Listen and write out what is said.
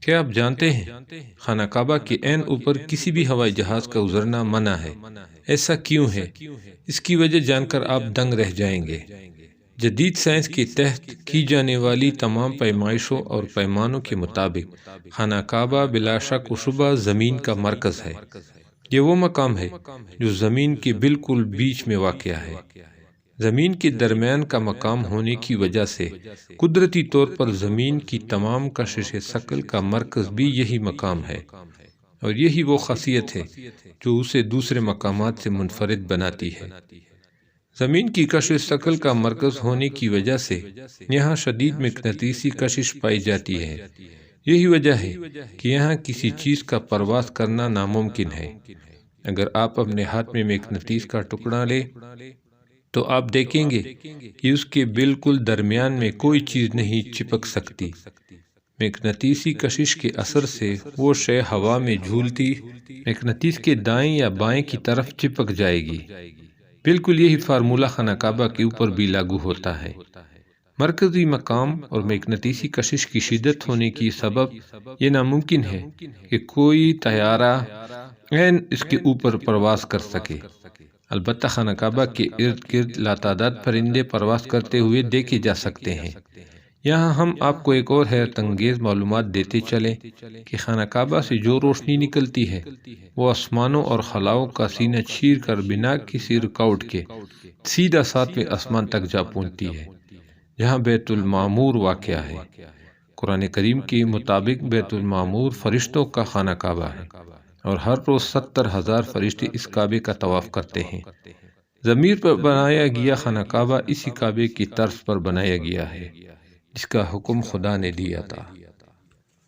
کیا آپ جانتے ہیں خانہ کعبہ کے عین اوپر کسی بھی ہوائی جہاز کا گزرنا منع ہے؟ ایسا کیوں ہے؟ اس کی وجہ جان کر آپ دنگ رہ جائیں گے۔ جدید سائنس کے تحت کی جانے والی تمام پیمائشوں اور پیمانوں کے مطابق خانہ کعبہ بلا شک و شبہ زمین کا مرکز ہے۔ یہ وہ مقام ہے جو زمین کے بالکل بیچ میں واقع ہے۔ زمین کے درمیان کا مقام ہونے کی وجہ سے قدرتی طور پر زمین کی تمام کشش ثقل کا مرکز بھی یہی مقام ہے، اور یہی وہ خاصیت ہے جو اسے دوسرے مقامات سے منفرد بناتی ہے۔ زمین کی کشش ثقل کا مرکز ہونے کی وجہ سے یہاں شدید مقناطیسی کشش پائی جاتی ہے۔ یہی وجہ ہے کہ یہاں کسی چیز کا پرواز کرنا ناممکن ہے۔ اگر آپ اپنے ہاتھ میں مقناطیس کا ٹکڑا لیں تو آپ دیکھیں گے کہ اس کے بالکل درمیان میں کوئی چیز نہیں چپک سکتی۔ مقناطیسی کشش کے اثر سے وہ شے ہوا میں جھولتی مقناطیس کے دائیں یا بائیں کی طرف چپک جائے گی۔ بالکل یہی فارمولہ خانہ کعبہ کے اوپر بھی لاگو ہوتا ہے۔ مرکزی مقام اور مقناطیسی کشش کی شدت ہونے کی سبب یہ ناممکن ہے کہ کوئی طیارہ عین اس کے اوپر پرواز کر سکے۔ البتہ خانہ کعبہ کے ارد گرد لاتعداد پرندے پرواز کرتے ہوئے دیکھے جا سکتے ہیں۔ یہاں ہم آپ کو ایک اور حیرت انگیز معلومات دیتے چلیں کہ خانہ کعبہ سے جو روشنی نکلتی ہے وہ آسمانوں اور خلاؤں کا سینہ چیر کر بنا کسی رکاوٹ کے سیدھا ساتویں آسمان تک جا پہنچتی ہے، جہاں بیت المعمور واقع ہے۔ قرآن کریم کے مطابق بیت المعمور فرشتوں کا خانہ کعبہ ہے، اور ہر روز 70,000 فرشتے اس کعبے کا طواف کرتے ہیں۔ زمین پر بنایا گیا خانہ کعبہ اسی کعبے کی طرز پر بنایا گیا ہے جس کا حکم خدا نے دیا تھا۔